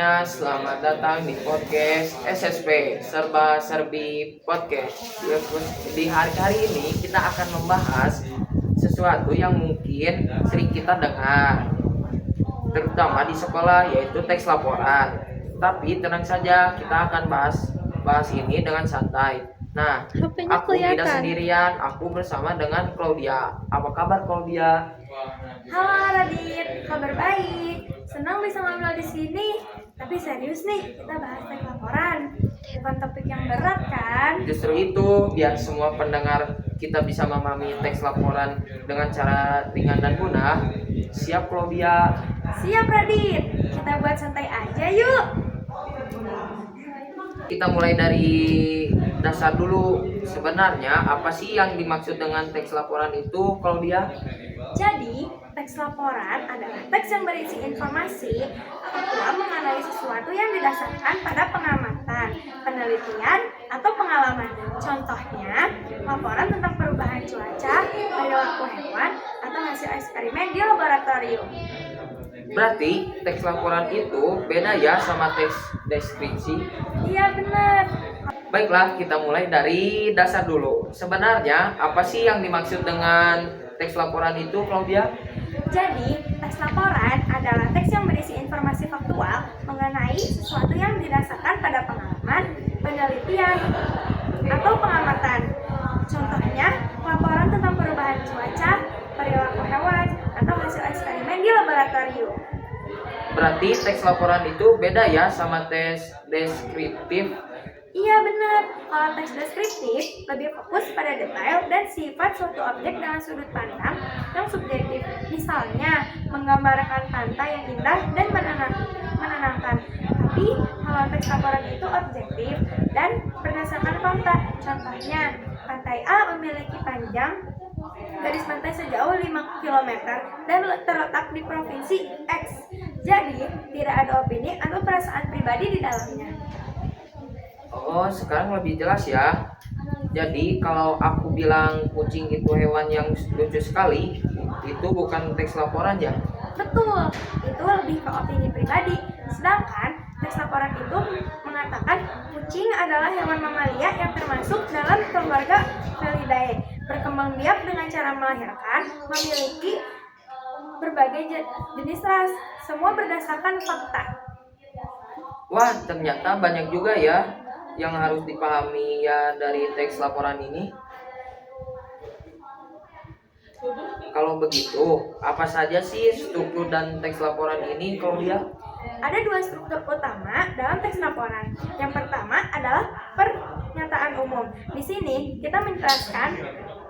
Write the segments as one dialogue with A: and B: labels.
A: semuanya, selamat datang di podcast SSP Serba Serbi Podcast. Di hari ini kita akan membahas sesuatu yang mungkin sering kita dengar, terutama di sekolah, yaitu teks laporan. Tapi tenang saja, kita akan bahas ini dengan santai. Nah,
B: HP-nya
A: aku tidak
B: kelihatan.
A: sendirian, aku bersama dengan Claudia. Apa kabar Claudia?
C: Halo Radit, kabar baik. Senang bisa ngobrol di sini. Tapi serius nih, kita bahas teks laporan. Bukan topik yang berat kan?
A: Justru itu, biar semua pendengar kita bisa memahami teks laporan dengan cara ringan dan mudah. Siap Claudia?
C: Siap Radit, kita buat santai aja yuk.
A: Kita mulai dari dasar dulu. Sebenarnya apa sih yang dimaksud dengan teks laporan itu, Claudia?
C: Jadi, teks laporan adalah teks yang berisi informasi faktual mengenai sesuatu yang didasarkan pada pengamatan, penelitian, atau pengalaman. Contohnya, laporan tentang perubahan cuaca, perilaku hewan, atau hasil eksperimen di laboratorium.
A: Berarti teks laporan itu beda ya sama teks deskripsi.
C: Iya benar.
A: Baiklah, kita mulai dari dasar dulu. Sebenarnya apa sih yang dimaksud dengan teks laporan itu, Claudia?
C: Jadi, teks laporan adalah teks yang berisi informasi faktual mengenai sesuatu yang didasarkan pada pengalaman, penelitian, atau pengamatan. Contohnya, laporan tentang perubahan cuaca, perilaku hewan, atau hasil eksperimen di laboratorium.
A: Berarti teks laporan itu beda ya sama teks deskriptif.
C: Iya benar, kalau teks deskriptif lebih fokus pada detail dan sifat suatu objek dengan sudut pandang yang subjektif. Misalnya, menggambarkan pantai yang indah dan menenangkan. Tapi, kalau teks laporan itu objektif dan berdasarkan fakta. Contohnya, pantai A memiliki panjang garis pantai sejauh 5 km dan terletak di provinsi X. Jadi, tidak ada opini atau perasaan pribadi di dalamnya.
A: Oh, sekarang lebih jelas ya. Jadi kalau aku bilang kucing itu hewan yang lucu sekali, itu bukan teks laporan ya.
C: Betul, itu lebih ke opini pribadi. Sedangkan teks laporan itu mengatakan kucing adalah hewan mamalia yang termasuk dalam keluarga Felidae, berkembang biak dengan cara melahirkan, memiliki berbagai jenis ras, semua berdasarkan fakta.
A: Wah, ternyata banyak juga ya yang harus dipahami ya dari teks laporan ini. Kalau begitu, apa saja sih struktur dan teks laporan ini, Claudia?
C: Ada dua struktur utama dalam teks laporan. Yang pertama adalah pernyataan umum. Di sini kita menjelaskan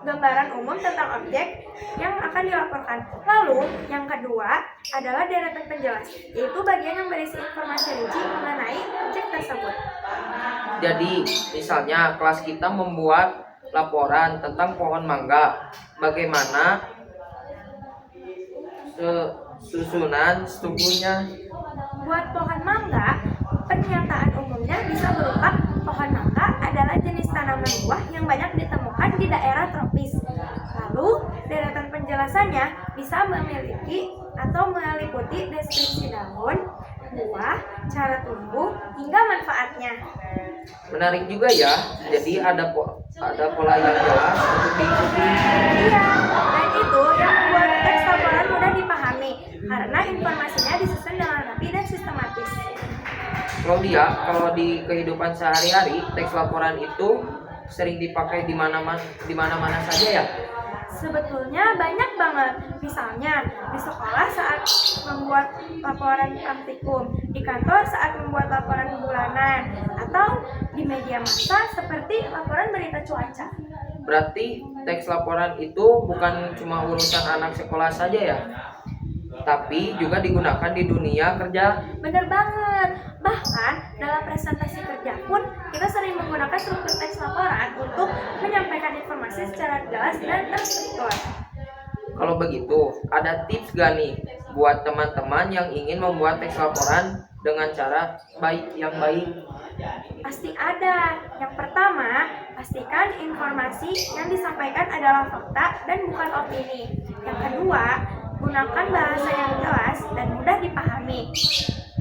C: gambaran umum tentang objek yang akan dilaporkan. Lalu yang kedua adalah deretan penjelas, yaitu bagian yang berisi informasi rinci mengenai objek tersebut.
A: Jadi, misalnya kelas kita membuat laporan tentang pohon mangga. Bagaimana susunan strukturnya?
C: Buat pohon mangga, pernyataan umumnya bisa berupa pohon mangga adalah jenis tanaman buah yang banyak ditemukan di daerah tropis. Lalu, deretan penjelasannya bisa memiliki atau meliputi deskripsi daun, buah, cara tumbuh, hingga manfaatnya.
A: Menarik juga ya. Jadi ada pola yang jelas untuk diikuti.
C: Iya, dan itu yang membuat teks laporan mudah dipahami karena informasinya disusun dengan rapi dan sistematis.
A: Claudia, kalau di kehidupan sehari-hari teks laporan itu sering dipakai di mana-mana saja ya?
C: Sebetulnya banyak banget. Misalnya di sekolah saat membuat laporan praktikum, di kantor saat membuat laporan bulanan, atau di media massa seperti laporan berita cuaca.
A: Berarti teks laporan itu bukan cuma urusan anak sekolah saja ya, tapi juga digunakan di dunia kerja.
C: Bener banget. Bahkan dalam presentasi kerja pun kita sering menggunakan struktur teks laporan untuk menyampaikan informasi secara jelas dan terstruktur.
A: Kalau begitu, ada tips gak nih buat teman-teman yang ingin membuat teks laporan dengan cara yang baik?
C: Pasti ada. Yang pertama, pastikan informasi yang disampaikan adalah fakta dan bukan opini. Yang kedua, gunakan bahasa yang jelas dan mudah dipahami.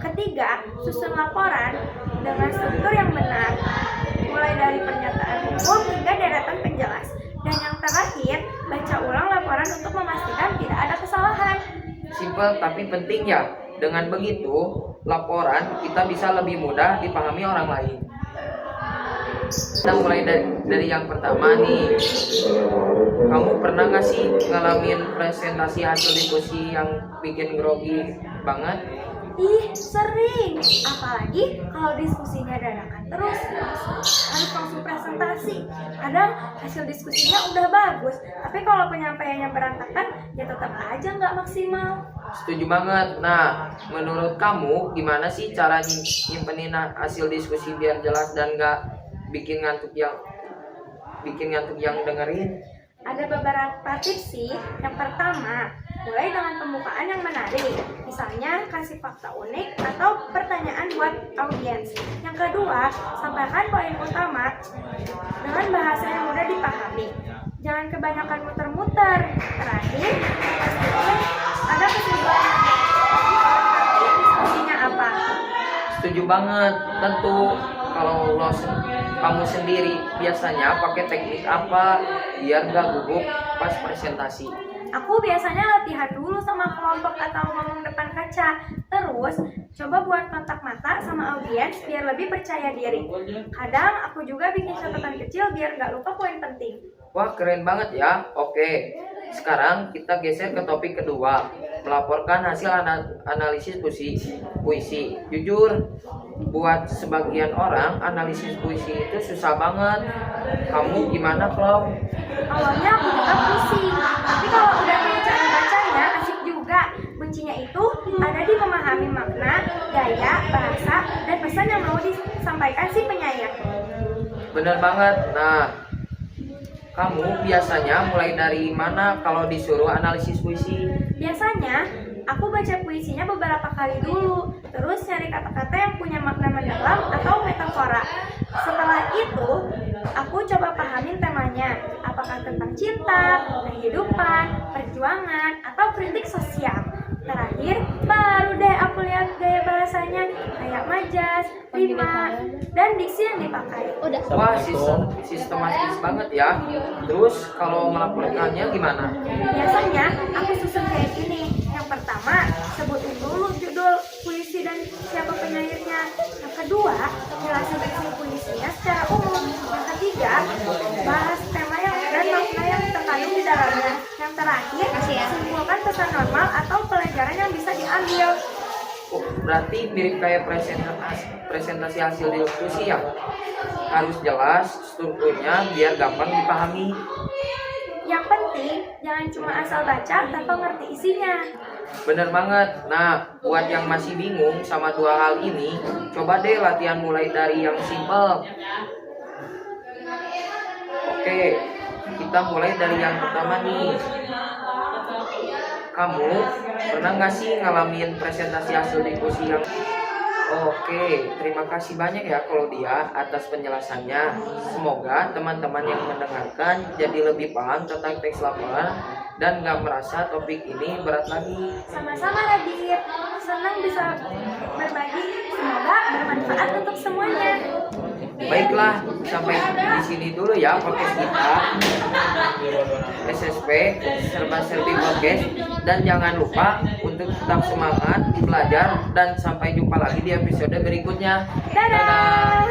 C: Ketiga, susun laporan dengan struktur yang benar, mulai dari pernyataan hukum hingga deretan penjelas. Dan yang terakhir, baca ulang laporan untuk memastikan tidak ada kesalahan.
A: Simpel tapi penting ya. Dengan begitu, laporan kita bisa lebih mudah dipahami orang lain. Kita mulai dari yang pertama nih. Kamu pernah nggak sih ngalamin presentasi hasil diskusi yang bikin grogi banget?
C: Ih, sering. Apalagi kalau diskusinya dadakan terus, harus langsung presentasi. Kadang hasil diskusinya udah bagus, tapi kalau penyampaiannya berantakan, ya tetap aja nggak maksimal.
A: Setuju banget. Nah, menurut kamu gimana sih cara nyimpenin hasil diskusi biar jelas dan nggak bikin ngantuk yang dengerin?
C: Ada beberapa tips sih. Yang pertama, mulai dengan pembukaan yang menarik. Misalnya, kasih fakta unik atau pertanyaan buat audiens. Yang kedua, sampaikan poin utama dengan bahasa yang mudah dipahami. Jangan kebanyakan muter-muter. Terakhir, pastikan ada kesimpulan diskusinya apa.
A: Setuju banget. Tentu kalau kamu sendiri biasanya pakai teknik apa biar gak gugup pas presentasi?
C: Aku biasanya latihan dulu sama kelompok atau ngomong depan kaca. Terus, coba buat kontak mata sama audiens biar lebih percaya diri. Kadang aku juga bikin catatan kecil biar gak lupa poin penting.
A: Wah, keren banget ya. Oke, sekarang kita geser ke topik kedua. Melaporkan hasil analisis puisi. Jujur, buat sebagian orang analisis puisi itu susah banget. Kamu gimana, Klau?
C: Awalnya aku juga pusing, tapi kalau udah tahu cara bacanya asik juga. Kuncinya itu ada di memahami makna, gaya, bahasa, dan pesan yang mau disampaikan si penyair.
A: Bener banget. Nah, kamu biasanya mulai dari mana kalau disuruh analisis puisi?
C: Biasanya, aku baca puisinya beberapa kali dulu, terus cari kata-kata yang punya makna mendalam atau metafora. Setelah itu, aku coba pahamin temanya, apakah tentang cinta, kehidupan, perjuangan, atau kritik sosial. Terakhir, baru deh aku lihat gaya bahasanya, kayak majas, rima, dan diksi yang dipakai.
A: Wah, sistematis banget ya. Terus kalau melaporkannya gimana?
C: Biasanya, aku susun kayak gini. Yang pertama, sebutin dulu judul puisi dan siapa penyairnya. Yang kedua, jelasin isi puisinya secara umum. Yang ketiga, bahas tema dan makna yang terkandung di dalamnya. Yang terakhir, simpulkan pesan normal atau pelajaran yang bisa diambil.
A: Oh, berarti mirip kayak presentasi hasil diskusi ya? Harus jelas strukturnya biar gampang dipahami.
C: Yang penting, jangan cuma asal baca tanpa ngerti isinya.
A: Bener banget. Nah, buat yang masih bingung sama dua hal ini, coba deh latihan mulai dari yang simple. Oke, kita mulai dari yang pertama nih. Kamu pernah nggak sih ngalamin presentasi hasil diskusi yang... Oke, terima kasih banyak ya Claudia atas penjelasannya. Semoga teman-teman yang mendengarkan jadi lebih paham tentang teks laporan dan nggak merasa topik ini berat lagi.
C: Sama-sama Radit, senang bisa berbagi. Semoga bermanfaat untuk semuanya.
A: Baiklah, sampai di sini dulu ya podcast kita. SSP Serba Serbi Podcast, dan jangan lupa untuk tetap semangat belajar dan sampai jumpa lagi di episode berikutnya.
C: Dadah.